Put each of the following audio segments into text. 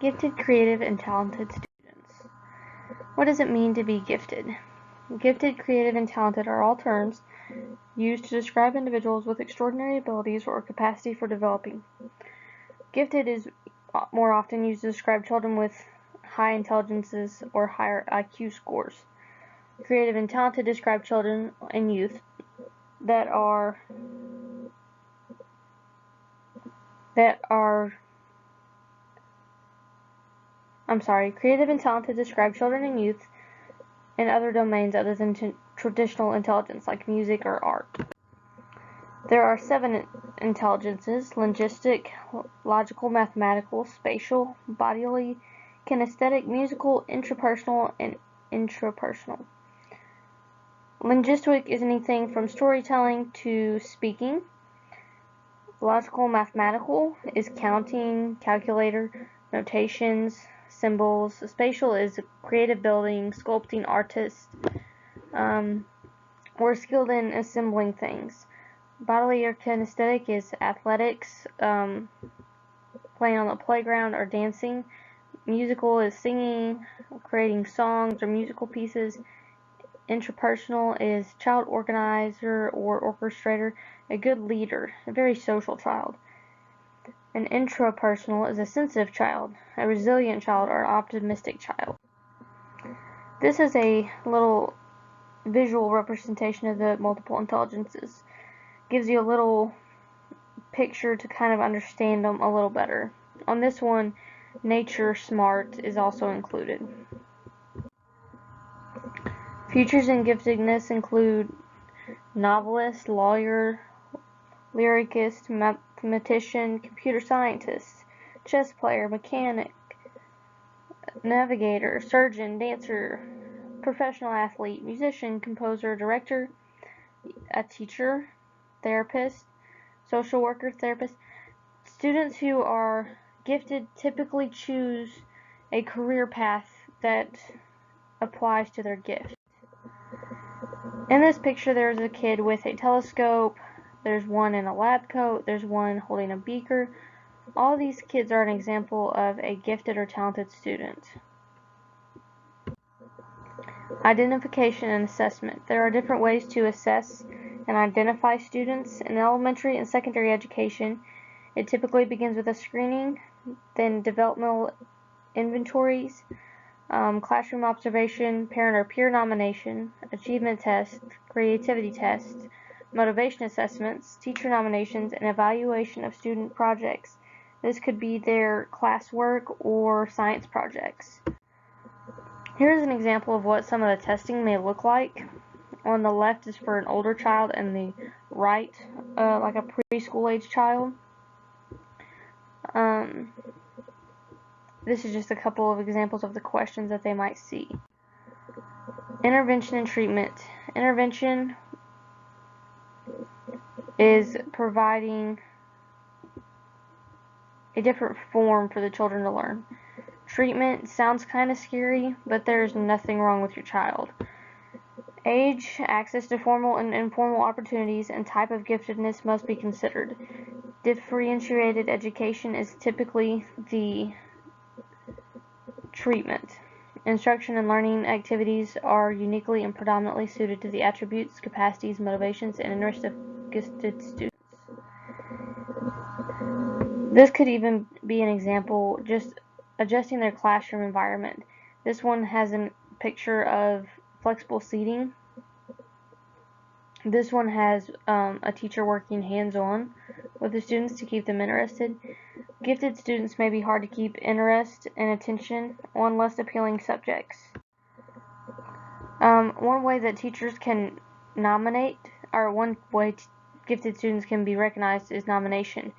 Gifted, creative, and talented students. What does it mean to be gifted? Gifted, creative, and talented are all terms used to describe individuals with extraordinary abilities or capacity for developing. Gifted is more often used to describe children with high intelligences or higher IQ scores. Creative and talented describe children and youth that are creative and talented describe children and youth in other domains other than traditional intelligence, like music or art. There are 7 intelligences: linguistic, logical, mathematical, spatial, bodily, kinesthetic, musical, intrapersonal, and intrapersonal. Linguistic is anything from storytelling to speaking. Logical, mathematical is counting, calculator, notations, symbols. Spatial is creative building, sculpting, artist, or skilled in assembling things. Bodily or kinesthetic is athletics, playing on the playground or dancing. Musical is singing, creating songs or musical pieces. Intrapersonal is child organizer or orchestrator, a good leader, a very social child. An intrapersonal is a sensitive child, a resilient child, or optimistic child. This is a little visual representation of the multiple intelligences. Gives you a little picture to kind of understand them a little better. On this one, nature smart is also included. Features in giftedness include novelist, lawyer, lyricist, mathematician, computer scientist, chess player, mechanic, navigator, surgeon, dancer, professional athlete, musician, composer, director, a teacher, therapist, social worker, therapist. Students who are gifted typically choose a career path that applies to their gift. In this picture, there's a kid with a telescope, there's one in a lab coat, there's one holding a beaker. All these kids are an example of a gifted or talented student. Identification and assessment. There are different ways to assess and identify students. In elementary and secondary education, it typically begins with a screening, then developmental inventories, classroom observation, parent or peer nomination, achievement tests, creativity tests, motivation assessments, teacher nominations, and evaluation of student projects. This could be their classwork or science projects. Here's an example of what some of the testing may look like. On the left is for an older child, and the right, like a preschool age child. This is just a couple of examples of the questions that they might see. Intervention and treatment. Intervention is providing a different form for the children to learn. Treatment sounds kind of scary, but there's nothing wrong with your child. Age, access to formal and informal opportunities, and type of giftedness must be considered. Differentiated education is typically the treatment. Instruction and learning activities are uniquely and predominantly suited to the attributes, capacities, motivations, and interests of gifted students. This could even be an example, just adjusting their classroom environment. This one has a picture of flexible seating. This one has a teacher working hands-on with the students to keep them interested. Gifted students may be hard to keep interest and attention on less appealing subjects. One way that teachers can nominate, or one way gifted students can be recognized, is nomination.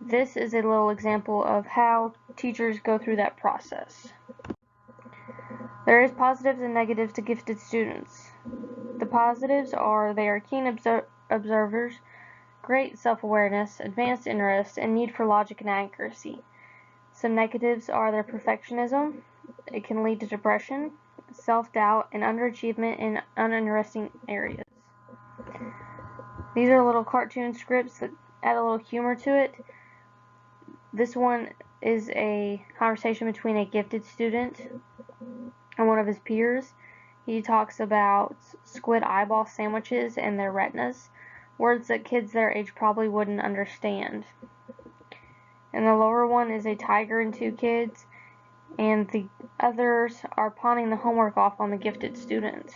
This is a little example of how teachers go through that process. There is positives and negatives to gifted students. The positives are they are keen observers, great self-awareness, advanced interest, and need for logic and accuracy. Some negatives are their perfectionism. It can lead to depression, self-doubt, and underachievement in uninteresting areas. These are little cartoon scripts that add a little humor to it. This one is a conversation between a gifted student and one of his peers. He talks about squid eyeball sandwiches and their retinas, words that kids their age probably wouldn't understand. And the lower one is a tiger and two kids, and the others are pawning the homework off on the gifted student.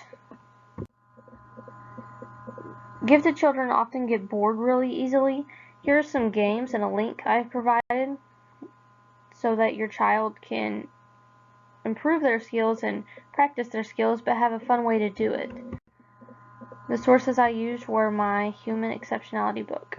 Gifted children often get bored really easily. Here are some games and a link I've provided so that your child can improve their skills and practice their skills, but have a fun way to do it. The sources I used were my Human Exceptionality book.